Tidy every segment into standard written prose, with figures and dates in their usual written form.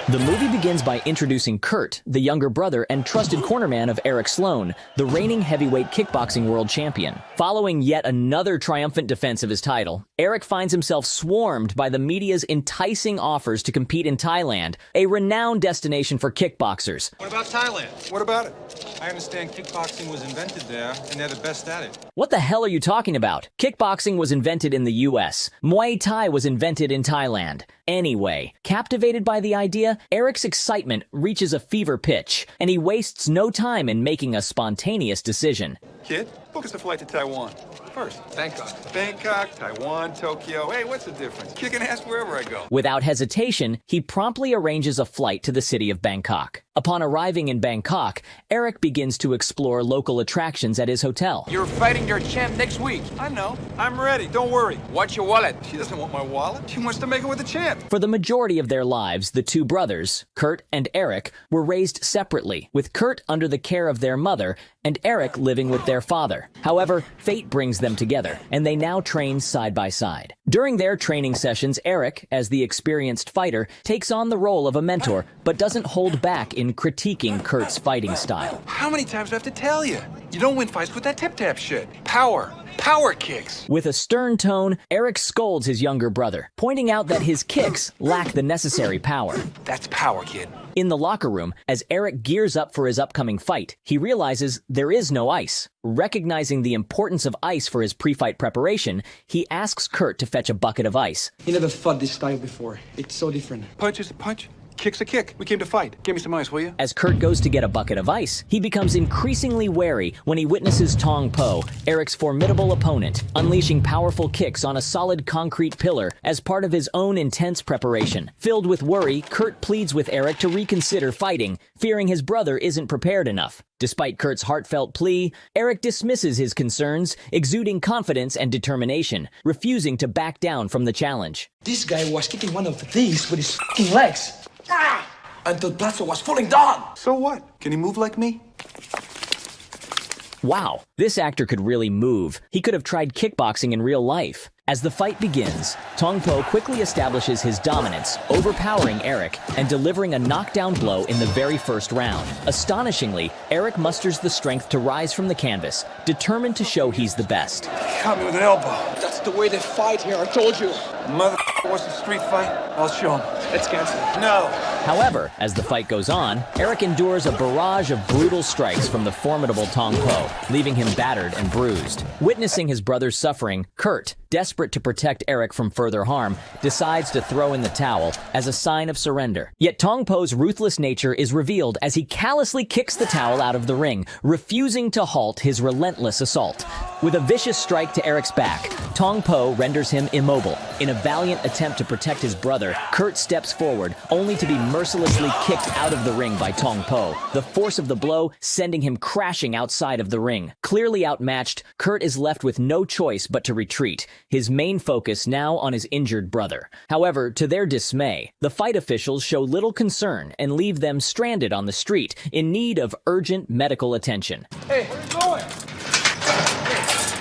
The movie begins by introducing Kurt, the younger brother and trusted cornerman of Eric Sloane, the reigning heavyweight kickboxing world champion. Following yet another triumphant defense of his title, Eric finds himself swarmed by the media's enticing offers to compete in Thailand, a renowned destination for kickboxers. What about Thailand? What about it? I understand kickboxing was invented there, and they're the best at it. What the hell are you talking about? Kickboxing was invented in the US. Muay Thai was invented in Thailand. Anyway, captivated by the idea, Eric's excitement reaches a fever pitch, and he wastes no time in making a spontaneous decision. Kid, book us a flight to Taiwan. First, Bangkok, Taiwan, Tokyo. Hey, what's the difference? Kicking ass wherever I go. Without hesitation, he promptly arranges a flight to the city of Bangkok. Upon arriving in Bangkok, Eric begins to explore local attractions at his hotel. You're fighting your champ next week. I know. I'm ready. Don't worry. What's your wallet? She doesn't want my wallet. She wants to make it with the champ. For the majority of their lives, the two brothers, Kurt and Eric, were raised separately, with Kurt under the care of their mother and Eric living with their father. However, fate brings them together, and they now train side by side. During their training sessions, Eric, as the experienced fighter, takes on the role of a mentor, but doesn't hold back in critiquing Kurt's fighting style. How many times do I have to tell you? You don't win fights with that tip-tap shit. Power kicks. With a stern tone, Eric scolds his younger brother, pointing out that his kicks lack the necessary power. That's power, kid. In the locker room, as Eric gears up for his upcoming fight, he realizes there is no ice. Recognizing the importance of ice for his pre-fight preparation, he asks Kurt to fetch a bucket of ice. He never fought this style before. It's so different. Punch is a punch. Kick's a kick. We came to fight. Give me some ice, will you? As Kurt goes to get a bucket of ice, he becomes increasingly wary when he witnesses Tong Po, Eric's formidable opponent, unleashing powerful kicks on a solid concrete pillar as part of his own intense preparation. Filled with worry, Kurt pleads with Eric to reconsider fighting, fearing his brother isn't prepared enough. Despite Kurt's heartfelt plea, Eric dismisses his concerns, exuding confidence and determination, refusing to back down from the challenge. This guy was kicking one of these with his fucking legs. Until Plaza was falling down. So what? Can he move like me? Wow, this actor could really move. He could have tried kickboxing in real life. As the fight begins, Tong Po quickly establishes his dominance, overpowering Eric and delivering a knockdown blow in the very first round. Astonishingly, Eric musters the strength to rise from the canvas, determined to show he's the best. Caught me with an elbow. That's the way they fight here, I told you. Motherfucker wants a street fight? I'll show him. Let's cancel. No. However, as the fight goes on, Eric endures a barrage of brutal strikes from the formidable Tong Po, leaving him battered and bruised. Witnessing his brother's suffering, Kurt, desperate to protect Eric from further harm, decides to throw in the towel as a sign of surrender. Yet Tong Po's ruthless nature is revealed as he callously kicks the towel out of the ring, refusing to halt his relentless assault. With a vicious strike to Eric's back, Tong Po renders him immobile. In a valiant attempt to protect his brother, Kurt steps forward, only to be mercilessly kicked out of the ring by Tong Po, the force of the blow sending him crashing outside of the ring. Clearly outmatched, Kurt is left with no choice but to retreat, his main focus now on his injured brother. However, to their dismay, the fight officials show little concern and leave them stranded on the street in need of urgent medical attention. Hey, where you going?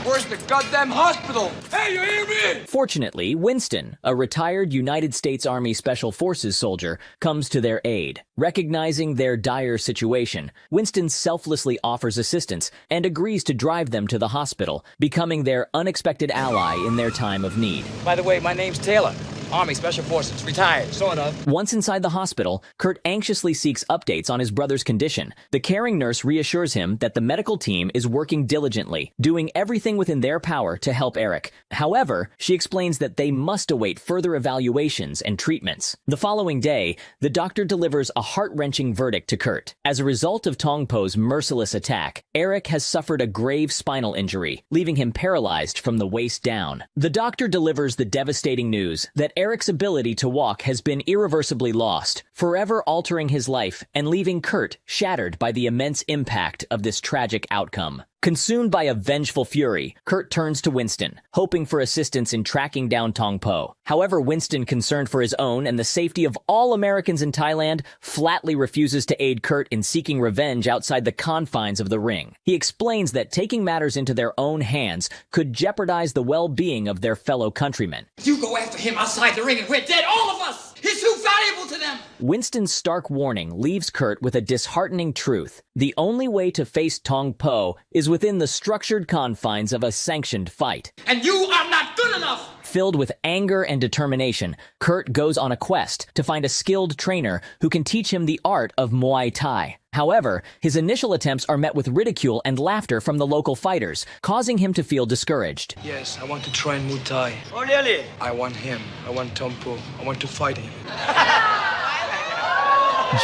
Where's the goddamn hospital? Hey, you hear me? Fortunately, Winston, a retired United States Army Special Forces soldier, comes to their aid. Recognizing their dire situation, Winston selflessly offers assistance and agrees to drive them to the hospital, becoming their unexpected ally in their time of need. By the way, my name's Taylor. Army Special Forces, retired, sort of. Once inside the hospital, Kurt anxiously seeks updates on his brother's condition. The caring nurse reassures him that the medical team is working diligently, doing everything within their power to help Eric. However, she explains that they must await further evaluations and treatments. The following day, the doctor delivers a heart-wrenching verdict to Kurt. As a result of Tong Po's merciless attack, Eric has suffered a grave spinal injury, leaving him paralyzed from the waist down. The doctor delivers the devastating news that Eric's ability to walk has been irreversibly lost, forever altering his life and leaving Kurt shattered by the immense impact of this tragic outcome. Consumed by a vengeful fury, Kurt turns to Winston, hoping for assistance in tracking down Tong Po. However, Winston, concerned for his own and the safety of all Americans in Thailand, flatly refuses to aid Kurt in seeking revenge outside the confines of the ring. He explains that taking matters into their own hands could jeopardize the well-being of their fellow countrymen. You go after him outside the ring and we're dead, all of us! He's too valuable to them! Winston's stark warning leaves Kurt with a disheartening truth. The only way to face Tong Po is within the structured confines of a sanctioned fight. And you are not good enough! Filled with anger and determination, Kurt goes on a quest to find a skilled trainer who can teach him the art of Muay Thai. However, his initial attempts are met with ridicule and laughter from the local fighters, causing him to feel discouraged. Yes, I want to train Muay Thai. Oh, really? I want him. I want Tong Po. I want to fight him.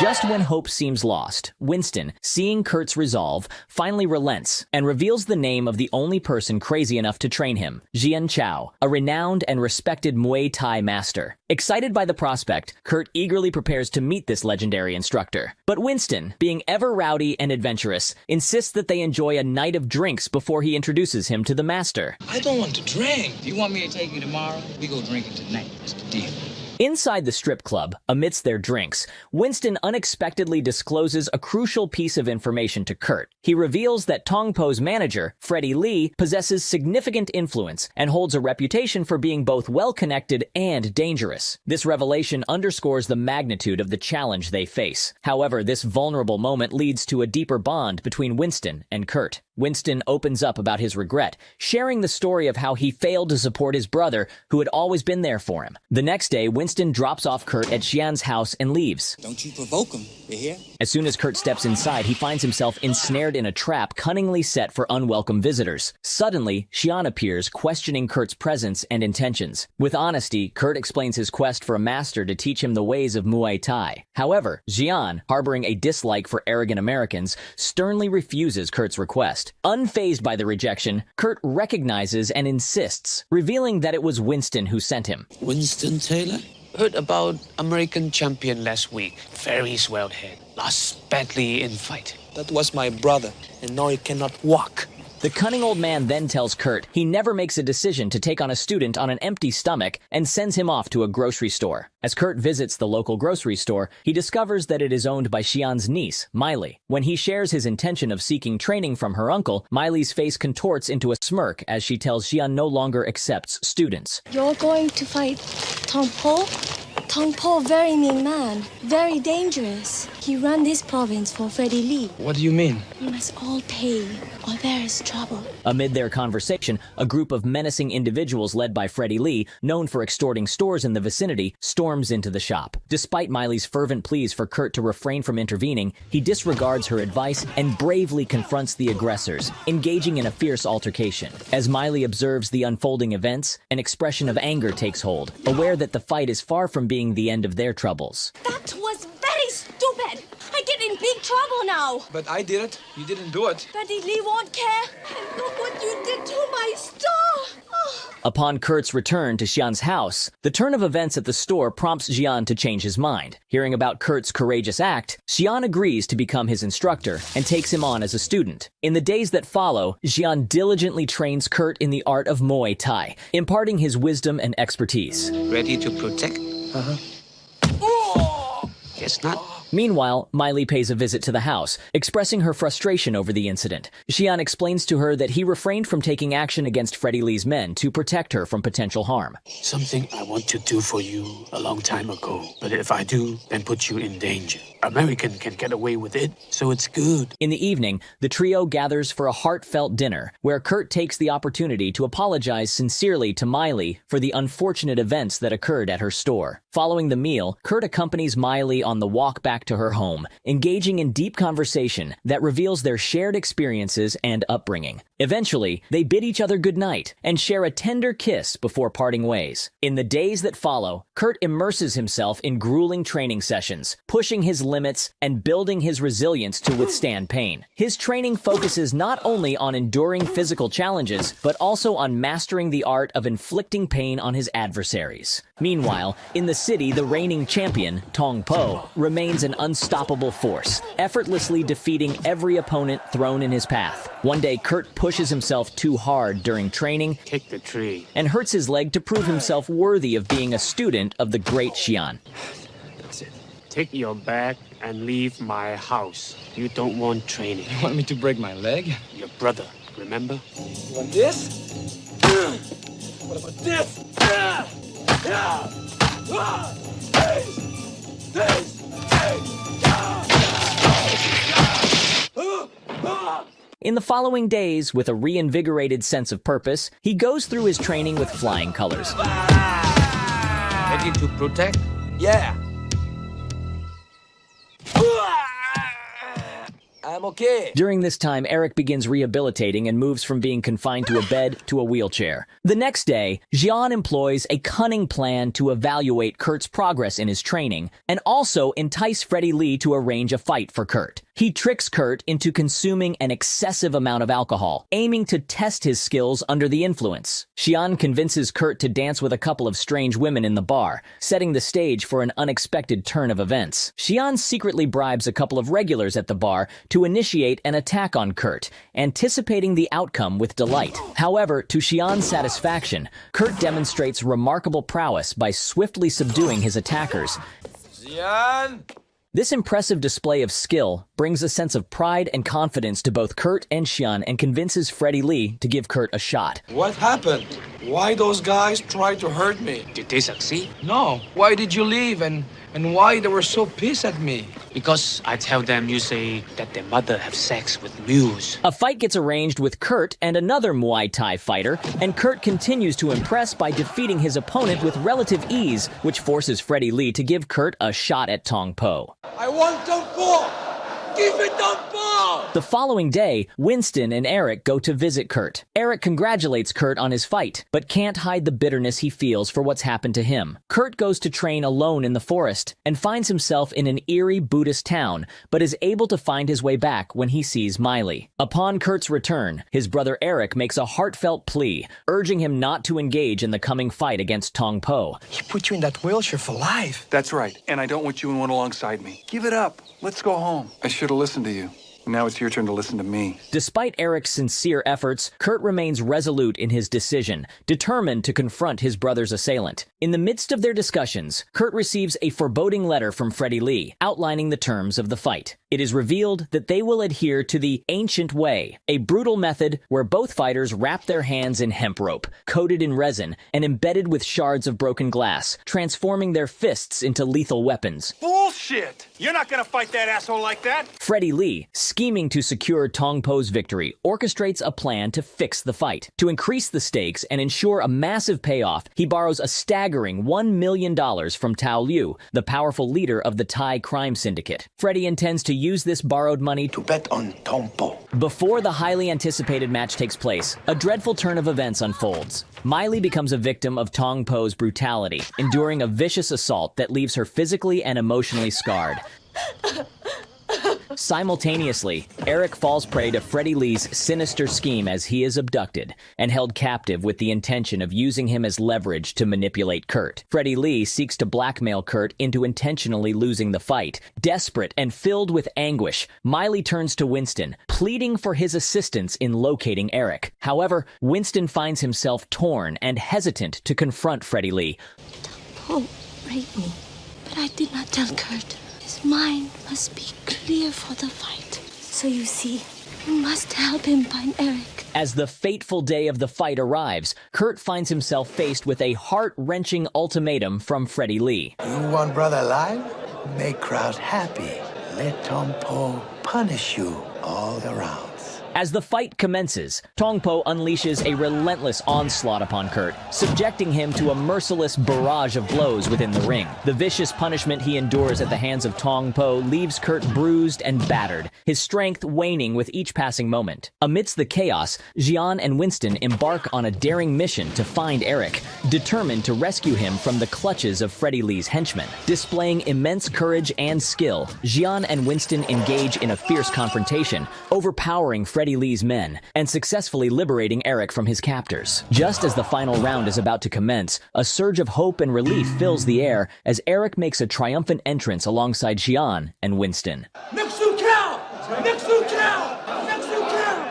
Just when hope seems lost, Winston, seeing Kurt's resolve, finally relents and reveals the name of the only person crazy enough to train him, Xian Chow, a renowned and respected Muay Thai master. Excited by the prospect, Kurt eagerly prepares to meet this legendary instructor. But Winston, being ever rowdy and adventurous, insists that they enjoy a night of drinks before he introduces him to the master. I don't want to drink. You want me to take you tomorrow? We go drinking tonight. That's the deal. Inside the strip club, amidst their drinks, Winston unexpectedly discloses a crucial piece of information to Kurt. He reveals that Tong Po's manager, Freddy Li, possesses significant influence and holds a reputation for being both well-connected and dangerous. This revelation underscores the magnitude of the challenge they face. However, this vulnerable moment leads to a deeper bond between Winston and Kurt. Winston opens up about his regret, sharing the story of how he failed to support his brother, who had always been there for him. The next day, Winston drops off Kurt at Xian's house and leaves. Don't you provoke him, you hear? As soon as Kurt steps inside, he finds himself ensnared in a trap cunningly set for unwelcome visitors. Suddenly, Xian appears, questioning Kurt's presence and intentions. With honesty, Kurt explains his quest for a master to teach him the ways of Muay Thai. However, Xian, harboring a dislike for arrogant Americans, sternly refuses Kurt's request. Unfazed by the rejection, Kurt recognizes and insists, revealing that it was Winston who sent him. Winston Taylor? Heard about American champion last week. Very swelled head. Lost badly in fight. That was my brother, and now he cannot walk. The cunning old man then tells Kurt he never makes a decision to take on a student on an empty stomach and sends him off to a grocery store. As Kurt visits the local grocery store, he discovers that it is owned by Xian's niece, Mylee. When he shares his intention of seeking training from her uncle, Mylee's face contorts into a smirk as she tells Xian no longer accepts students. You're going to fight Tong Po? Tong Po, very mean man, very dangerous. He ran this province for Freddy Li. What do you mean? We must all pay, or there is trouble. Amid their conversation, a group of menacing individuals led by Freddy Li, known for extorting stores in the vicinity, storms into the shop. Despite Mylee's fervent pleas for Kurt to refrain from intervening, he disregards her advice and bravely confronts the aggressors, engaging in a fierce altercation. As Mylee observes the unfolding events, an expression of anger takes hold, aware that the fight is far from being the end of their troubles. That was very stupid. I get in big trouble now. But I did it. You didn't do it. Freddy Li won't care. And look what you did to my store. Oh. Upon Kurt's return to Xian's house, the turn of events at the store prompts Xian to change his mind. Hearing about Kurt's courageous act, Xian agrees to become his instructor and takes him on as a student. In the days that follow, Xian diligently trains Kurt in the art of Muay Thai, imparting his wisdom and expertise. Ready to protect? Guess not. Meanwhile, Mylee pays a visit to the house, expressing her frustration over the incident. Xian explains to her that he refrained from taking action against Freddy Li's men to protect her from potential harm. Something I want to do for you a long time ago, but if I do, then put you in danger. American can get away with it, so it's good. In the evening, the trio gathers for a heartfelt dinner, where Kurt takes the opportunity to apologize sincerely to Mylee for the unfortunate events that occurred at her store. Following the meal, Kurt accompanies Mylee on the walk back to her home, engaging in deep conversation that reveals their shared experiences and upbringing. Eventually, they bid each other goodnight and share a tender kiss before parting ways. In the days that follow, Kurt immerses himself in grueling training sessions, pushing his limits and building his resilience to withstand pain. His training focuses not only on enduring physical challenges, but also on mastering the art of inflicting pain on his adversaries. Meanwhile, in the city, the reigning champion, Tong Po, remains an unstoppable force, effortlessly defeating every opponent thrown in his path. One day, Kurt pushes himself too hard during training, Kick the tree. and hurts his leg to prove himself worthy of being a student of the great Xian. That's it. Take your bag and leave my house. You don't want training. You want me to break my leg? Your brother, remember? You want this? What about this? In the following days, with a reinvigorated sense of purpose, he goes through his training with flying colors. Ready to protect? Yeah. I'm okay. During this time, Eric begins rehabilitating and moves from being confined to a bed to a wheelchair. The next day, Xian employs a cunning plan to evaluate Kurt's progress in his training and also entice Freddy Li to arrange a fight for Kurt. He tricks Kurt into consuming an excessive amount of alcohol, aiming to test his skills under the influence. Xian convinces Kurt to dance with a couple of strange women in the bar, setting the stage for an unexpected turn of events. Xian secretly bribes a couple of regulars at the bar to initiate an attack on Kurt, anticipating the outcome with delight. However, to Xian's satisfaction, Kurt demonstrates remarkable prowess by swiftly subduing his attackers. Xian! This impressive display of skill brings a sense of pride and confidence to both Kurt and Xian and convinces Freddy Li to give Kurt a shot. What happened? Why those guys tried to hurt me? Did they succeed? No. Why did you leave and why they were so pissed at me? Because I tell them you say that their mother have sex with mules. A fight gets arranged with Kurt and another Muay Thai fighter, and Kurt continues to impress by defeating his opponent with relative ease, which forces Freddy Li to give Kurt a shot at Tong Po. I want Tong Po! Give me Tong Po! The following day, Winston and Eric go to visit Kurt. Eric congratulates Kurt on his fight, but can't hide the bitterness he feels for what's happened to him. Kurt goes to train alone in the forest and finds himself in an eerie Buddhist town, but is able to find his way back when he sees Mylee. Upon Kurt's return, his brother Eric makes a heartfelt plea, urging him not to engage in the coming fight against Tong Po. He put you in that wheelchair for life. That's right, and I don't want you in one alongside me. Give it up. Let's go home. I should have listened to you. Now it's your turn to listen to me. Despite Eric's sincere efforts, Kurt remains resolute in his decision, determined to confront his brother's assailant. In the midst of their discussions, Kurt receives a foreboding letter from Freddy Li, outlining the terms of the fight. It is revealed that they will adhere to the ancient way, a brutal method where both fighters wrap their hands in hemp rope, coated in resin, and embedded with shards of broken glass, transforming their fists into lethal weapons. Bullshit! You're not gonna fight that asshole like that! Freddy Li, scheming to secure Tong Po's victory, orchestrates a plan to fix the fight. To increase the stakes and ensure a massive payoff, he borrows a staggering $1 million from Tao Liu, the powerful leader of the Thai crime syndicate. Freddy intends to use this borrowed money To bet on Tong Po. Before the highly anticipated match takes place, a dreadful turn of events unfolds. Mylee becomes a victim of Tong Po's brutality, enduring a vicious assault that leaves her physically and emotionally scarred. Simultaneously, Eric falls prey to Freddy Li's sinister scheme as he is abducted and held captive with the intention of using him as leverage to manipulate Kurt. Freddy Li seeks to blackmail Kurt into intentionally losing the fight. Desperate and filled with anguish, Mylee turns to Winston, pleading for his assistance in locating Eric. However, Winston finds himself torn and hesitant to confront Freddy Li. Tong Po raped me, but I did not tell Kurt. His mind must be clear for the fight. So you see, you must help him find Eric. As the fateful day of the fight arrives, Kurt finds himself faced with a heart-wrenching ultimatum from Freddy Li. You want brother alive? Make crowd happy. Let Tong Po punish you all the rounds. As the fight commences, Tong Po unleashes a relentless onslaught upon Kurt, subjecting him to a merciless barrage of blows within the ring. The vicious punishment he endures at the hands of Tong Po leaves Kurt bruised and battered, his strength waning with each passing moment. Amidst the chaos, Xian and Winston embark on a daring mission to find Eric, determined to rescue him from the clutches of Freddy Li's henchmen. Displaying immense courage and skill, Xian and Winston engage in a fierce confrontation, overpowering Freddy Li's men and successfully liberating Eric from his captors. Just as the final round is about to commence, a surge of hope and relief fills the air as Eric makes a triumphant entrance alongside Xian and Winston.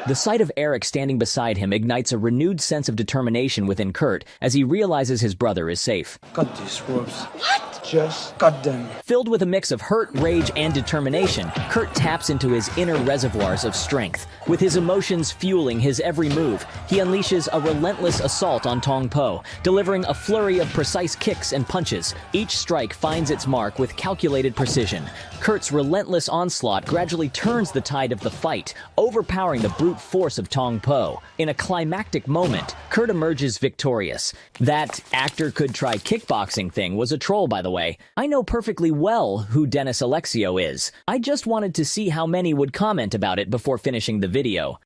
The sight of Eric standing beside him ignites a renewed sense of determination within Kurt as he realizes his brother is safe. Cut these ropes. What? Just cut them. Filled with a mix of hurt, rage, and determination, Kurt taps into his inner reservoirs of strength. With his emotions fueling his every move, he unleashes a relentless assault on Tong Po, delivering a flurry of precise kicks and punches. Each strike finds its mark with calculated precision. Kurt's relentless onslaught gradually turns the tide of the fight, overpowering the brute force of Tong Po. In a climactic moment, Kurt emerges victorious. That actor could try kickboxing thing was a troll, by the way. I know perfectly well who Dennis Alexio is. I just wanted to see how many would comment about it before finishing the video.